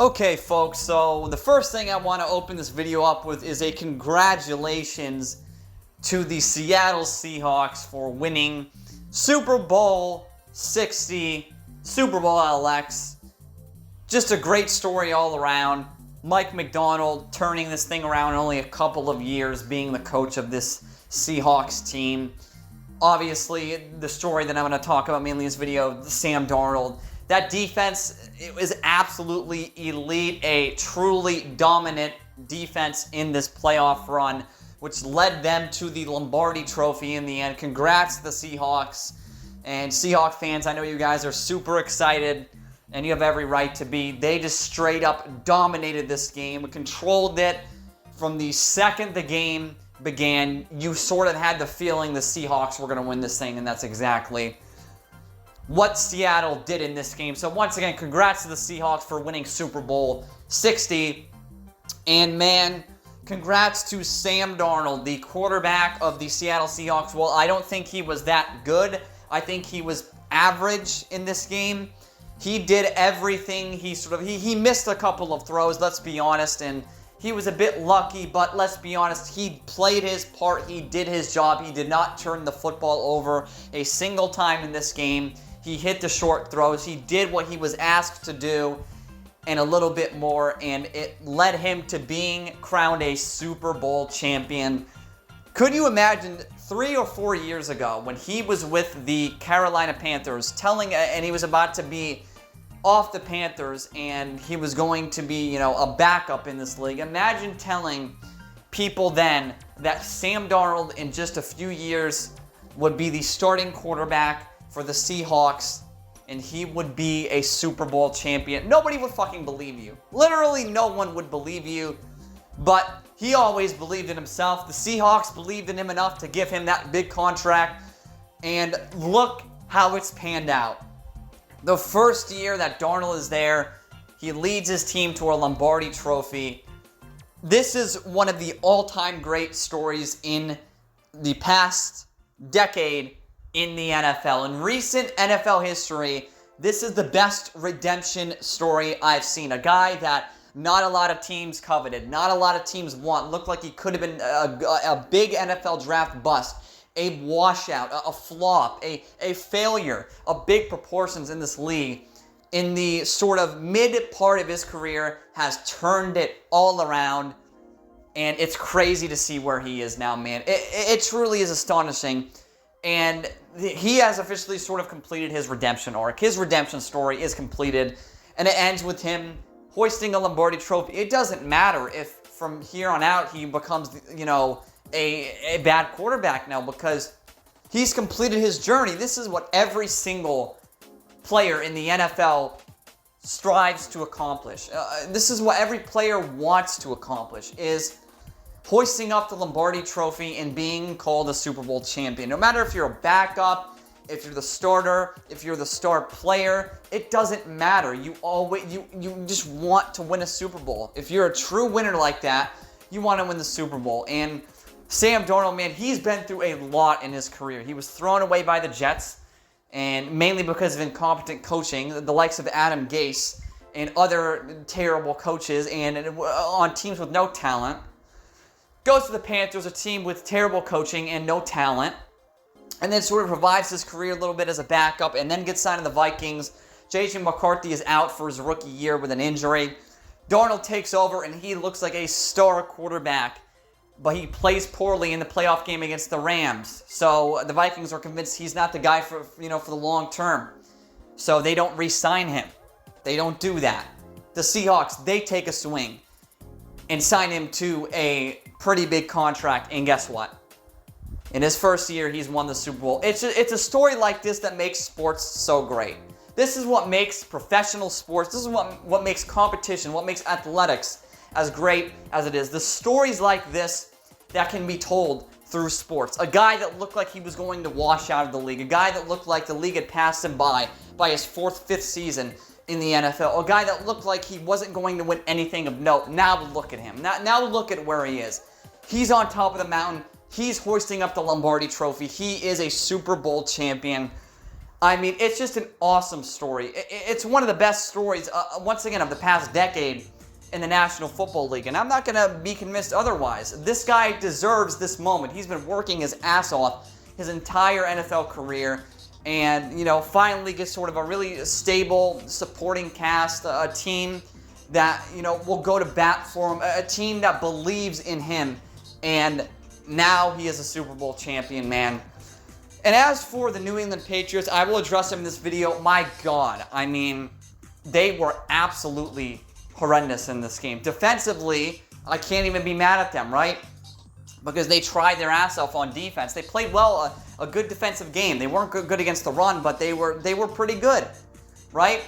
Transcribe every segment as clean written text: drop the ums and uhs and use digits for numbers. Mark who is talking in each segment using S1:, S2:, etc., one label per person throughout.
S1: Okay, folks, so the first thing I want to open this video up with is a congratulations to the Seattle Seahawks for winning Super Bowl 60, Super Bowl LX. Just a great story all around. Mike Macdonald turning this thing around in only a couple of years, being the coach of this Seahawks team. Obviously, the story that I'm going to talk about mainly in this video, Sam Darnold. That defense, it was absolutely elite, a truly dominant defense in this playoff run, which led them to the Lombardi Trophy in the end. Congrats to the Seahawks. And Seahawk fans, I know you guys are super excited, and you have every right to be. They just straight up dominated this game, controlled it from the second the game began. You sort of had the feeling the Seahawks were going to win this thing, and that's exactly what Seattle did in this game. So once again, congrats to the Seahawks for winning Super Bowl 60. And man, congrats to Sam Darnold, the quarterback of the Seattle Seahawks. Well, I don't think he was that good. I think he was average in this game. He did everything. He missed a couple of throws, let's be honest, and he was a bit lucky, but let's be honest, he played his part. He did his job. He did not turn the football over a single time in this game. He hit the short throws. He did what he was asked to do and a little bit more, and it led him to being crowned a Super Bowl champion. Could you imagine 3 or 4 years ago when he was with the Carolina Panthers and he was about to be off the Panthers and he was going to be, a backup in this league? Imagine telling people then that Sam Darnold in just a few years would be the starting quarterback for the Seahawks, and he would be a Super Bowl champion. Nobody would fucking believe you. Literally no one would believe you, but he always believed in himself. The Seahawks believed in him enough to give him that big contract, and look how it's panned out. The first year that Darnold is there, he leads his team to a Lombardi Trophy. This is one of the all-time great stories in the past decade in the NFL. In recent NFL history, this is the best redemption story I've seen. A guy that not a lot of teams coveted, not a lot of teams want. Looked like he could have been a big NFL draft bust, a washout, a flop, a failure of big proportions in this league. In the sort of mid part of his career, has turned it all around, and it's crazy to see where he is now, man. It truly is astonishing. And he has officially sort of completed his redemption arc. His redemption story is completed, and it ends with him hoisting a Lombardi Trophy. It doesn't matter if from here on out he becomes, a bad quarterback now, because he's completed his journey. This is what every single player in the NFL strives to accomplish. This is what every player wants to accomplish, is hoisting up the Lombardi Trophy and being called a Super Bowl champion. No matter if you're a backup, if you're the starter, if you're the star player, it doesn't matter. You just want to win a Super Bowl. If you're a true winner like that, you want to win the Super Bowl. And Sam Darnold, man, he's been through a lot in his career. He was thrown away by the Jets, and mainly because of incompetent coaching, the likes of Adam Gase and other terrible coaches, and on teams with no talent. Goes to the Panthers, a team with terrible coaching and no talent, and then sort of provides his career a little bit as a backup, and then gets signed to the Vikings. J.J. McCarthy is out for his rookie year with an injury. Darnold takes over, and he looks like a star quarterback, but he plays poorly in the playoff game against the Rams. So the Vikings are convinced he's not the guy for the long term. So they don't re-sign him. They don't do that. The Seahawks, they take a swing and sign him to a pretty big contract, and guess what? In his first year, he's won the Super Bowl. It's a story like this that makes sports so great. This is what makes professional sports, this is what makes competition, what makes athletics as great as it is. The stories like this that can be told through sports. A guy that looked like he was going to wash out of the league. A guy that looked like the league had passed him by his 4th, 5th season in the NFL. A guy that looked like he wasn't going to win anything of note. Now look at him. Now look at where he is. He's on top of the mountain. He's hoisting up the Lombardi Trophy. He is a Super Bowl champion. I mean, it's just an awesome story. It's one of the best stories, once again, of the past decade in the National Football League, and I'm not going to be convinced otherwise. This guy deserves this moment. He's been working his ass off his entire NFL career, and, you know, finally gets sort of a really stable supporting cast, a team that, you know, will go to bat for him, a team that believes in him, and now he is a Super Bowl champion, man. And as for the New England Patriots, I will address them in this video. My God, I mean, they were absolutely horrendous in this game. Defensively, I can't even be mad at them, right? Because they tried their ass off on defense. They played well, a good defensive game. They weren't good against the run, but they were pretty good, right?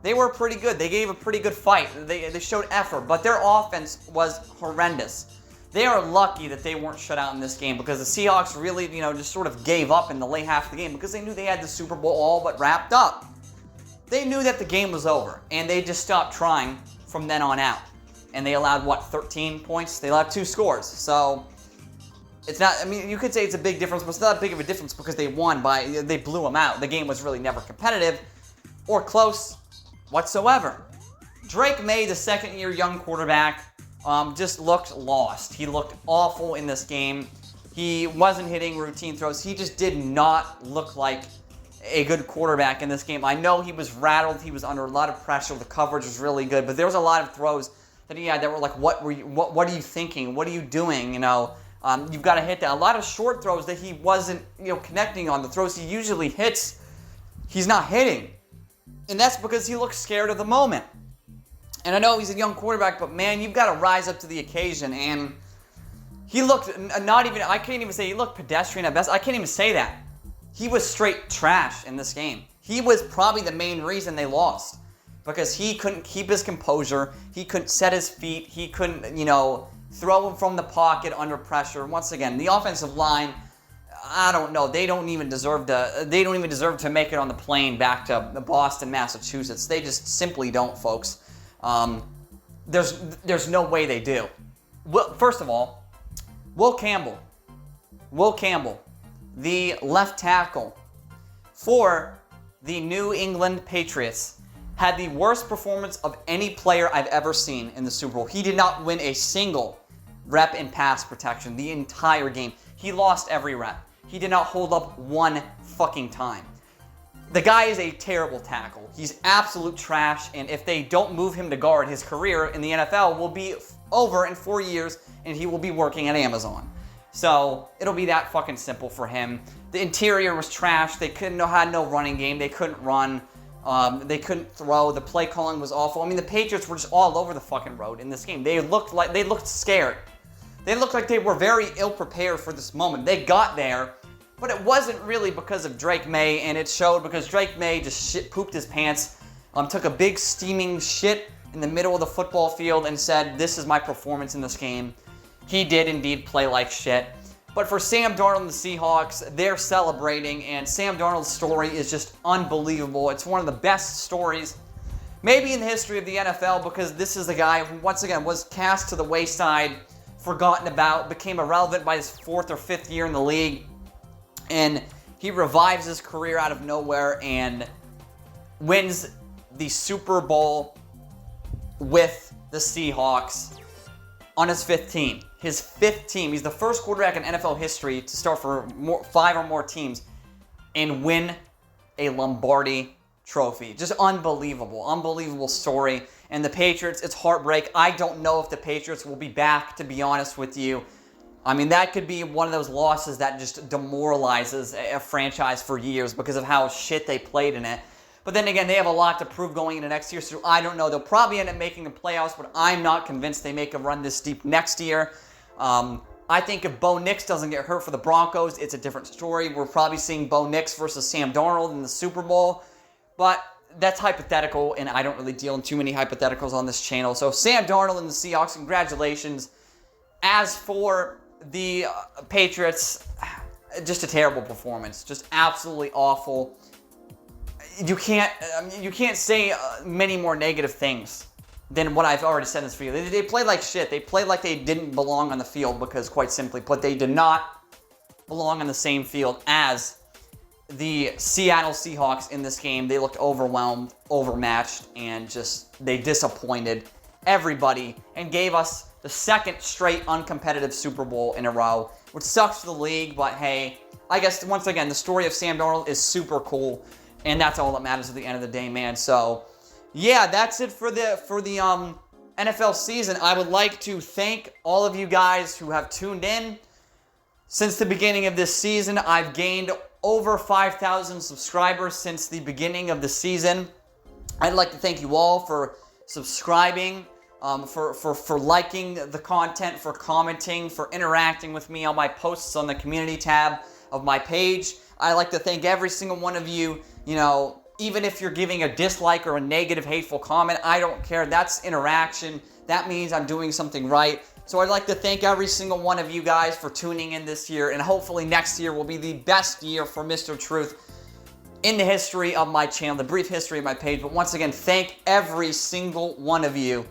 S1: They were pretty good. They gave a pretty good fight. They showed effort, but their offense was horrendous. They are lucky that they weren't shut out in this game, because the Seahawks really, you know, just sort of gave up in the late half of the game because they knew they had the Super Bowl all but wrapped up. They knew that the game was over, and they just stopped trying from then on out. And they allowed, what, 13 points? They allowed 2 scores. So it's not, I mean, you could say it's a big difference, but it's not that big of a difference because they won they blew them out. The game was really never competitive or close whatsoever. Drake Maye, the second-year young quarterback, just looked lost. He looked awful in this game. He wasn't hitting routine throws. He just did not look like a good quarterback in this game. I know he was rattled. He was under a lot of pressure. The coverage was really good, but there was a lot of throws that he had that were like, what are you thinking? What are you doing? You know, you've got to hit that. A lot of short throws that he wasn't, you know, connecting on. The throws he usually hits, he's not hitting. And that's because he looks scared of the moment. And I know he's a young quarterback, but man, you've got to rise up to the occasion. And he looked I can't even say he looked pedestrian at best. I can't even say that. He was straight trash in this game. He was probably the main reason they lost, because he couldn't keep his composure. He couldn't set his feet. He couldn't, you know, throw him from the pocket under pressure. Once again, the offensive line, I don't know. They don't even deserve to make it on the plane back to Boston, Massachusetts. They just simply don't, folks. There's no way they do. Well, first of all, Will Campbell, the left tackle for the New England Patriots, had the worst performance of any player I've ever seen in the Super Bowl. He did not win a single rep in pass protection the entire game. He lost every rep. He did not hold up one fucking time. The guy is a terrible tackle. He's absolute trash, and if they don't move him to guard, his career in the NFL will be over in 4 years, and he will be working at Amazon. So it'll be that fucking simple for him. The interior was trash. They had no running game. They couldn't run. They couldn't throw. The play calling was awful. I mean, the Patriots were just all over the fucking road in this game. They looked scared. They looked like they were very ill prepared for this moment. They got there, but it wasn't really because of Drake Maye, and it showed because Drake Maye just pooped his pants, took a big steaming shit in the middle of the football field and said, "This is my performance in this game." He did indeed play like shit. But for Sam Darnold and the Seahawks, they're celebrating, and Sam Darnold's story is just unbelievable. It's one of the best stories, maybe in the history of the NFL, because this is a guy who, once again, was cast to the wayside, forgotten about, became irrelevant by his 4th or 5th year in the league, and he revives his career out of nowhere and wins the Super Bowl with the Seahawks on his 5th team. His 5th team. He's the first quarterback in NFL history to start for 5 or more teams and win a Lombardi trophy. Just unbelievable. Unbelievable story. And the Patriots, it's heartbreak. I don't know if the Patriots will be back, to be honest with you. I mean, that could be one of those losses that just demoralizes a franchise for years because of how shit they played in it. But then again, they have a lot to prove going into next year, so I don't know. They'll probably end up making the playoffs, but I'm not convinced they make a run this deep next year. I think if Bo Nix doesn't get hurt for the Broncos, it's a different story. We're probably seeing Bo Nix versus Sam Darnold in the Super Bowl, but that's hypothetical, and I don't really deal in too many hypotheticals on this channel. So Sam Darnold and the Seahawks, congratulations. As for the Patriots, just a terrible performance. Just absolutely awful. You can't say many more negative things than what I've already said in this video. They played like shit. They played like they didn't belong on the field because, quite simply put, they did not belong on the same field as the Seattle Seahawks in this game. They looked overwhelmed, overmatched, and they disappointed everybody and gave us the second straight uncompetitive Super Bowl in a row, which sucks for the league, but hey, I guess once again, the story of Sam Darnold is super cool, and that's all that matters at the end of the day, man. So, yeah, that's it for the NFL season. I would like to thank all of you guys who have tuned in. Since the beginning of this season, I've gained over 5,000 subscribers since the beginning of the season. I'd like to thank you all for subscribing, for liking the content, for commenting, for interacting with me on my posts on the community tab of my page. I'd like to thank every single one of you. You know, even if you're giving a dislike or a negative, hateful comment, I don't care. That's interaction. That means I'm doing something right. So I'd like to thank every single one of you guys for tuning in this year, and hopefully next year will be the best year for Mr. Truth in the history of my channel, the brief history of my page. But once again, thank every single one of you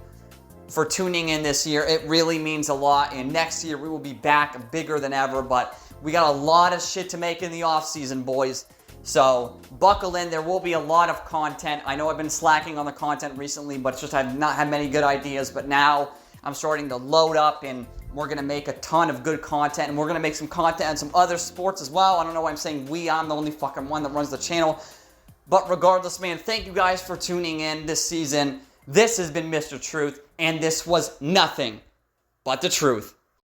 S1: for tuning in this year. It really means a lot, and next year we will be back bigger than ever, but we got a lot of shit to make in the offseason, boys. So buckle in. There will be a lot of content. I know I've been slacking on the content recently, but it's just I've not had many good ideas, but now I'm starting to load up, and we're going to make a ton of good content, and we're going to make some content on some other sports as well. I don't know why I'm saying we. I'm the only fucking one that runs the channel. But regardless, man, thank you guys for tuning in this season. This has been Mr. Truth, and this was nothing but the truth.